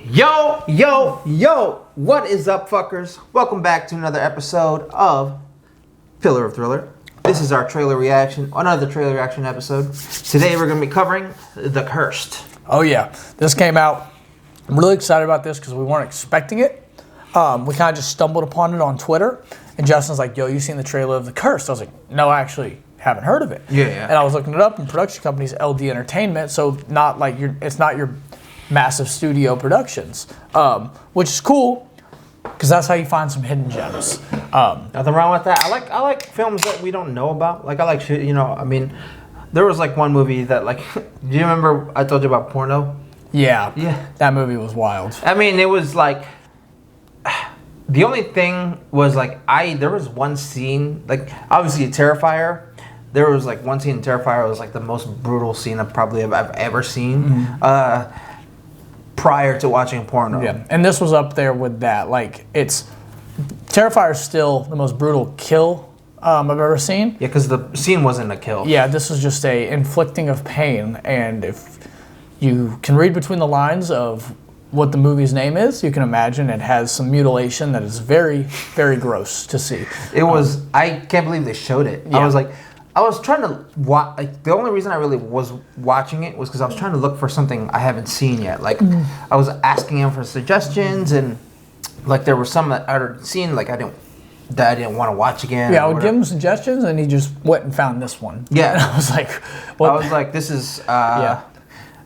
Yo, yo, yo, what is up, fuckers? Welcome back to another episode of Pillar of Thriller. This is our trailer reaction, another trailer reaction episode. Today we're going to be covering The Cursed. Oh yeah, this came out. I'm really excited about this because we weren't expecting it. We kind of just stumbled upon it on Twitter, and Justin's like, yo, you seen the trailer of The Cursed? I was like, no, I actually haven't heard of it. Yeah. And I was looking it up, and production company's LD Entertainment, so not like it's not your massive studio productions, which is cool because that's how you find some hidden gems. Nothing wrong with that. I like films that we don't know about. Like I like shit, you know. I mean, there was like one movie that like, do you remember I told you about Porno? Yeah, that movie was wild. I mean, it was like, the only thing was like there was one scene, like obviously Terrifier. There was like one scene in Terrifier was like the most brutal scene I've ever seen. Mm-hmm. Prior to watching Porno. Yeah, and this was up there with that. Like, Terrifier is still the most brutal kill I've ever seen. Yeah, because the scene wasn't a kill. Yeah, this was just a inflicting of pain, and if you can read between the lines of what the movie's name is, you can imagine it has some mutilation that is very, very gross to see. It was, I can't believe they showed it. Yeah. I was trying to watch, like, the only reason I really was watching it was because I was trying to look for something I haven't seen yet. Like, I was asking him for suggestions, and, like, there were some that I had seen, like, I didn't want to watch again. Yeah, I would give him suggestions, and he just went and found this one. Yeah. And I was like, what? I was like, this is, yeah.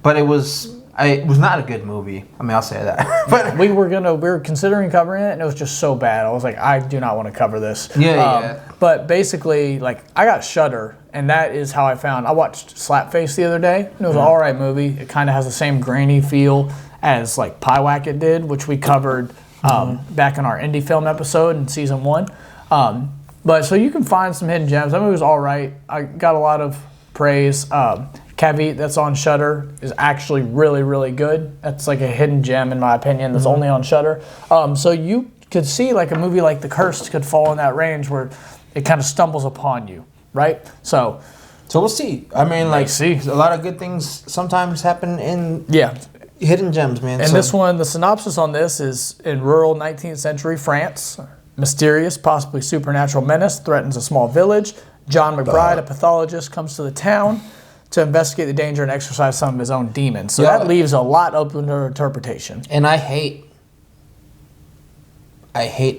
But it was not a good movie. I mean, I'll say that. But we were considering covering it, and it was just so bad. I was like, I do not want to cover this. Yeah. But basically, like, I got Shudder, and that is how I watched Slapface the other day, and it was an alright movie. It kind of has the same grainy feel as like Pyewacket did, which we covered back in our indie film episode in season 1. But so you can find some hidden gems. That movie was alright. I got a lot of praise. Kevit, that's on Shudder, is actually really, really good. That's like a hidden gem in my opinion that's only on Shudder. So you could see like a movie like The Cursed could fall in that range where it kind of stumbles upon you, right? So we'll see. I mean, like, see. A lot of good things sometimes happen in hidden gems, man. And this one, the synopsis on this is in rural 19th century France, mysterious, possibly supernatural menace threatens a small village. John McBride, a pathologist, comes to the town to investigate the danger and exorcise some of his own demons. So that leaves a lot open to interpretation. And I hate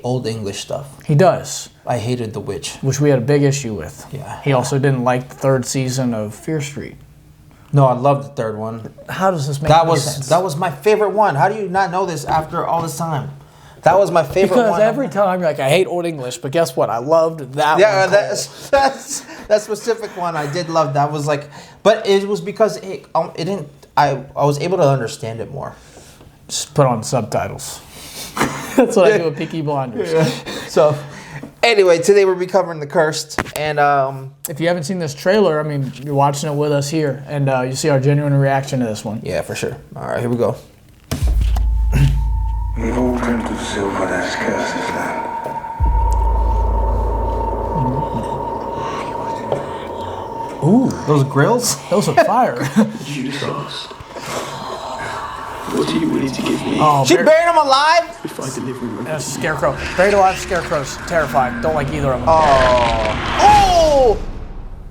Old English stuff. He does. I hated The Witch. Which we had a big issue with. Yeah. He also didn't like the 3rd season of Fear Street. No, I loved the 3rd one. How does this make sense? That was my favorite one. How do you not know this after all this time? That was my favorite one. Because every time you're like, I hate Old English, but guess what? I loved that one. Yeah, that specific one I did love. That was like, but it was because it didn't. I was able to understand it more. Just put on subtitles. That's what I do with Peaky Blinders. Yeah. So, anyway, today we'll be covering The Cursed, and if you haven't seen this trailer, I mean, you're watching it with us here, and you see our genuine reaction to this one. Yeah, for sure. All right, here we go. We've all dreamt of Silver's curses land. Ooh, those grills? Those are fire. Judas asked, what are you willing to give me She buried him alive? if I deliver him? That's a scarecrow. Buried alive scarecrows. Terrified. Don't like either of them. Oh!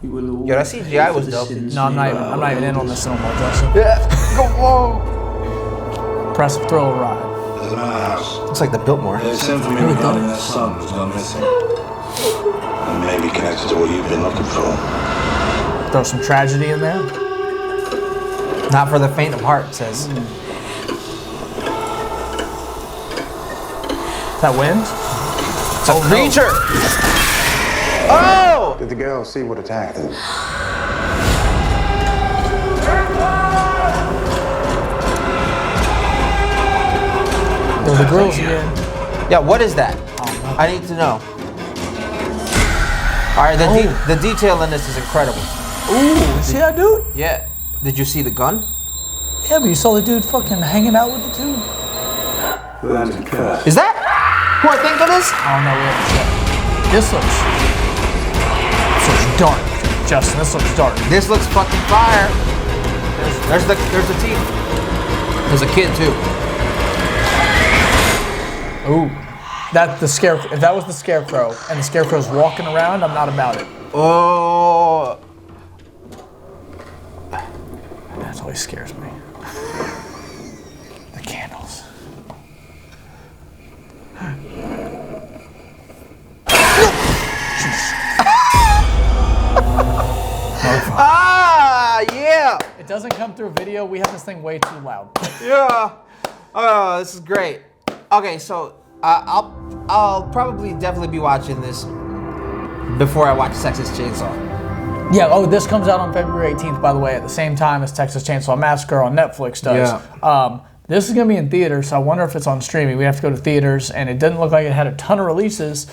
We will all Yo, that CGI was dope. No, I'm not even in on this no more, Justin. Yeah, go on. Impressive thrill ride. There's a man in the house. Looks like the Biltmore. They've sent for me regarding their son who's gone missing. And maybe connected to what you've been looking for. Throw some tragedy in there. Not for the faint of heart, it says. Is that wind? It's a creature! Oh! Did the girl see what attacked them? There's the grills again. Yeah, what is that? I need to know. Alright, the detail in this is incredible. Ooh, see that dude? Yeah. Did you see the gun? Yeah, but you saw the dude fucking hanging out with the dude. The land is cursed. Is that who I think it is? I don't know what to say. This looks dark. Justin, this looks dark. This looks fucking fire. There's the teeth. There's a kid too. Ooh, that the scarecrow. If that was the scarecrow and the scarecrow's walking around, I'm not about it. Oh. That always scares me. The candles. Ah, yeah. It doesn't come through video. We have this thing way too loud. Yeah. Oh, this is great. Okay, so I'll probably definitely be watching this before I watch Texas Chainsaw. Yeah, oh, this comes out on February 18th, by the way, at the same time as Texas Chainsaw Massacre on Netflix does. Yeah. This is going to be in theaters, so I wonder if it's on streaming. We have to go to theaters, and it didn't look like it had a ton of releases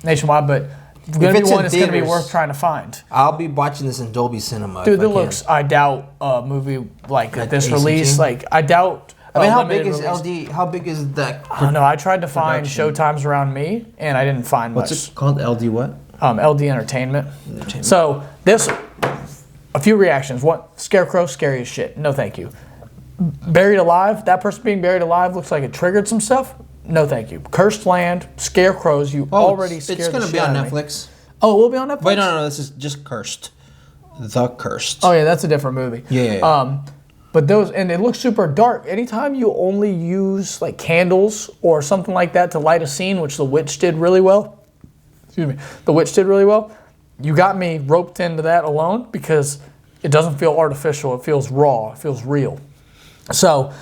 nationwide, but it's going to be one that's going to be worth trying to find. I'll be watching this in Dolby Cinema. Dude, I doubt a movie like this release. Like, I doubt. I mean, how big limited is release. LD? How big is that? I don't know. I tried to find production? showtimes around me, and I didn't find much. What's it called? LD what? LD Entertainment. So this, a few reactions. One, Scarecrow, scary as shit. No, thank you. Buried alive. That person being buried alive looks like it triggered some stuff. No, thank you. Cursed Land, Scarecrows. You already scared It's the gonna shit be on out of me. Netflix. Oh, it will be on Netflix. Wait, no, this is just Cursed. The Cursed. Oh yeah, that's a different movie. Yeah. But those, and it looks super dark. Anytime you only use like candles or something like that to light a scene, which The Witch did really well. Excuse me. The Witch did really well. You got me roped into that alone because it doesn't feel artificial. It feels raw. It feels real. So,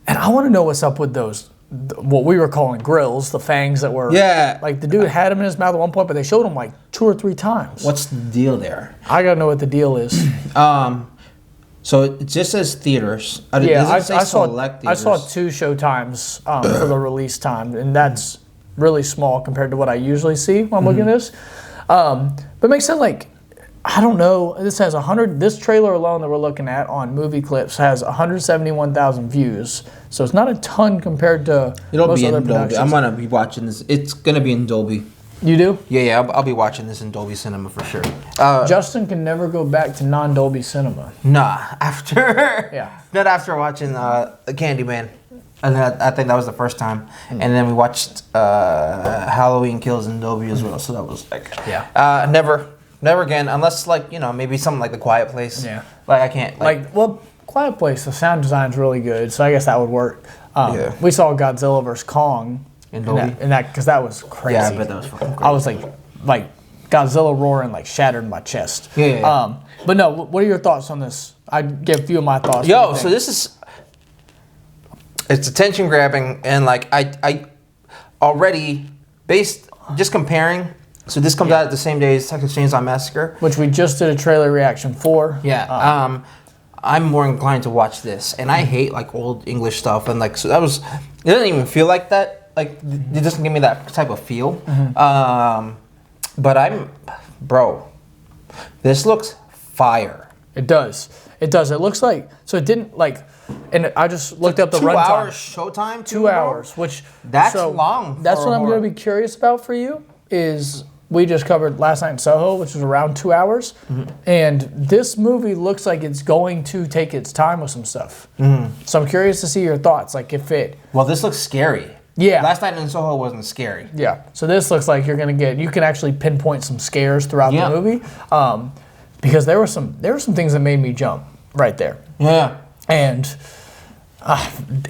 and I want to know what's up with those, what we were calling grills, the fangs that were. Yeah. Like the dude had them in his mouth at one point, but they showed him like 2 or 3 times. What's the deal there? I gotta know what the deal is. So it just says theaters. Yeah, I saw I saw 2 showtimes for the release time, and that's really small compared to what I usually see when I'm looking at this. But it makes sense. Like, I don't know. This has 100. This trailer alone that we're looking at on Movie Clips has 171,000 views. So it's not a ton compared to most other productions. I'm gonna be watching this. It's gonna be in Dolby. You do? Yeah, I'll be watching this in Dolby Cinema for sure. Justin can never go back to non-Dolby cinema. Nah, after. Yeah. Not after watching Candyman. And I think that was the first time. And then we watched Halloween Kills in Dolby as well. So that was like, never again, unless like, maybe something like The Quiet Place. Yeah. Like I can't. Well, Quiet Place, the sound design's really good, so I guess that would work. Yeah. We saw Godzilla vs. Kong. In Dolby? Because that was crazy. Yeah, I bet that was fucking crazy. I was like Godzilla roaring like shattered my chest. Yeah. But no, what are your thoughts on this? I give a few of my thoughts. Yo, so this is, it's attention grabbing, and like I already just comparing. So this comes out at the same day as Texas Chainsaw Massacre, which we just did a trailer reaction for. Yeah. I'm more inclined to watch this, and I hate like old English stuff, and like so that was. It doesn't even feel like that. Like it doesn't give me that type of feel. But this looks fire. It does. It looks like, so it didn't like, and I just looked up the 2 runtime. hours showtime. 2 hours, which that's long. That's what I'm going to be curious about for you. Is we just covered Last Night in Soho, which was around 2 hours, and this movie looks like it's going to take its time with some stuff. So I'm curious to see your thoughts. Like if it. Well, this looks scary. Yeah. Last Night in Soho wasn't scary. Yeah. So this looks like you can actually pinpoint some scares throughout the movie, because there were some things that made me jump right there. Yeah. And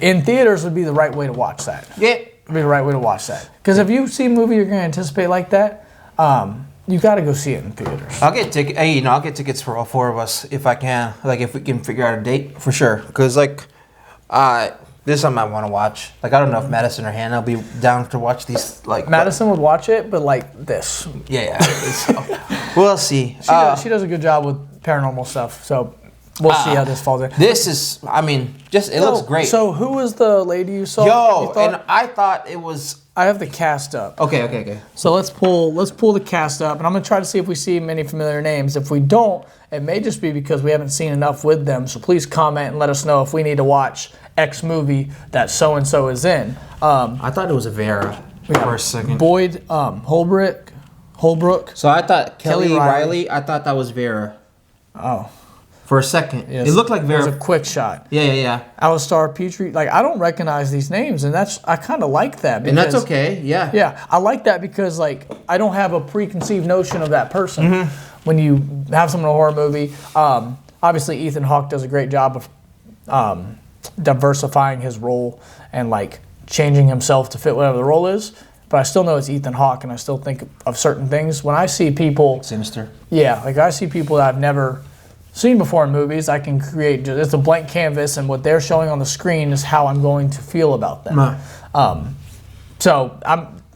in theaters would be the right way to watch that. Yeah. Would be the right way to watch that. Because if you see a movie you're going to anticipate like that, you got to go see it in theaters. I'll get I'll get tickets for all 4 of us if I can. Like if we can figure out a date for sure. Because like, this is something I want to watch. Like I don't know if Madison or Hannah will be down to watch these. Like Madison would watch it, but like this. Yeah. We'll see. She does a good job with paranormal stuff, so we'll see how this falls in. This is, it looks great. So who was the lady you saw? And I thought it was. I have the cast up. Okay. So let's pull the cast up, and I'm gonna try to see if we see many familiar names. If we don't, it may just be because we haven't seen enough with them. So please comment and let us know if we need to watch X movie that so and so is in. I thought it was a Vera for a second. Boyd Holbrook. So I thought Kelly Riley. Riley. I thought that was Vera. Oh. for a second. Yes. It looked like It was a very. quick shot. Yeah. Alistar Petrie, like I don't recognize these names, and I kind of like that. And that's because- okay. Yeah. Yeah, I like that because like I don't have a preconceived notion of that person. Mm-hmm. When you have someone in a horror movie, obviously Ethan Hawke does a great job of diversifying his role and like changing himself to fit whatever the role is. But I still know it's Ethan Hawke, and I still think of certain things. When I see people, Sinister. yeah, like I see people that I've never seen before in movies, I can create it's a blank canvas, and what they're showing on the screen is how I'm going to feel about them. Right. So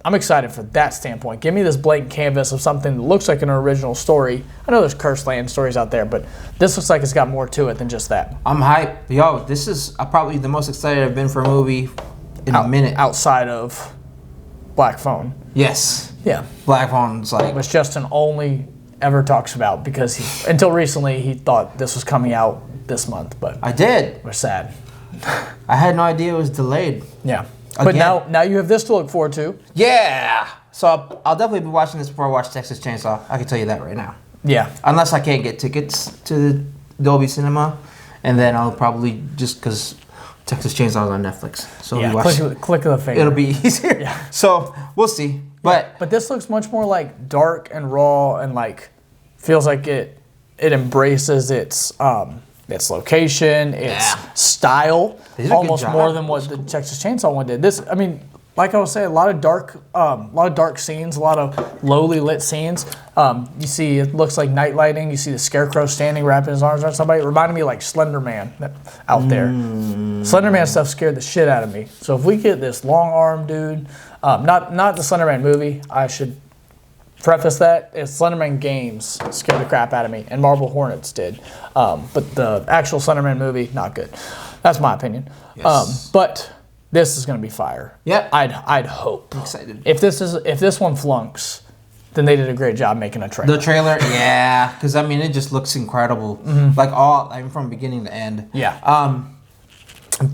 I'm excited for that standpoint. Give me this blank canvas of something that looks like an original story. I know there's Cursed Land stories out there, but this looks like it's got more to it than just that. I'm hyped. Yo, this is probably the most excited I've been for a movie in a minute. Outside of Black Phone. Yes. Yeah. Black Phone's like. Which Justin only ever talks about because until recently he thought this was coming out this month, but I did. we're sad. I had no idea it was delayed. Yeah. But Again. now you have this to look forward to. Yeah. So I'll definitely be watching this before I watch Texas Chainsaw. I can tell you that right now. Yeah. Unless I can't get tickets to the Dolby Cinema, and then I'll probably just because Texas Chainsaw is on Netflix, so Yeah. we watch. Click of the finger. It'll be easier. Yeah. So we'll see. But But this looks much more like dark and raw and like feels like it embraces its location, its Yeah. style, They did a good almost job. more than what the Texas Chainsaw one did. This, I mean, like I was saying, a lot of dark scenes, a lot of lowly lit scenes. You see, it looks like night lighting. You see the Scarecrow standing, wrapping his arms around somebody. It reminded me of like Slender Man out there. Slender Man stuff scared the shit out of me. So if we get this long arm dude, not the Slender Man movie, I should preface that. It's Slenderman games scared the crap out of me, and Marble Hornets did. But the actual Slenderman movie, not good. That's my opinion. Yes. But this is going to be fire. Yep. I'd hope. excited. If this one flunks, then they did a great job making a trailer. The trailer, yeah, because I mean it just looks incredible, from beginning to end. Yeah.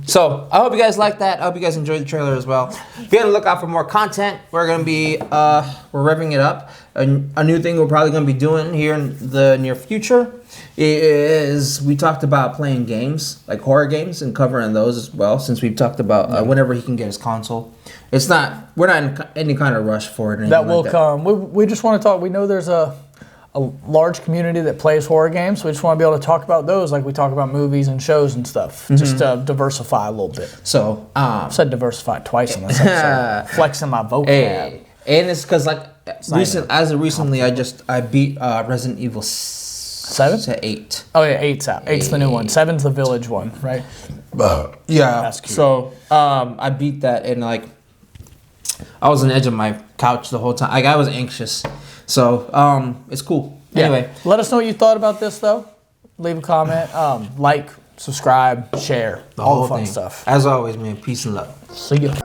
So I hope you guys like that. I hope you guys enjoyed the trailer as well. Be on the lookout for more content. We're gonna be we're revving it up. A new thing we're probably gonna be doing here in the near future is we talked about playing games like horror games and covering those as well. Since we've talked about whenever he can get his console, we're not in any kind of rush for it. Or that anything will like come. We just want to talk. We know there's a large community that plays horror games. We just want to be able to talk about those like we talk about movies and shows and stuff. Just to diversify a little bit. So I've said diversify twice in this episode. Flexing my vocab. Hey, and it's because like not recently I beat Resident Evil 7? 8. Oh yeah, 8's out. 8's the new one. 7's the Village one, right? Yeah. That's cute. So I beat that and like I was on the edge of my couch the whole time. Like I was anxious. So it's cool. Yeah. Anyway, Let us know what you thought about this though. Leave a comment. Like, subscribe, share, all the fun stuff. As always, man. Peace and love. See ya.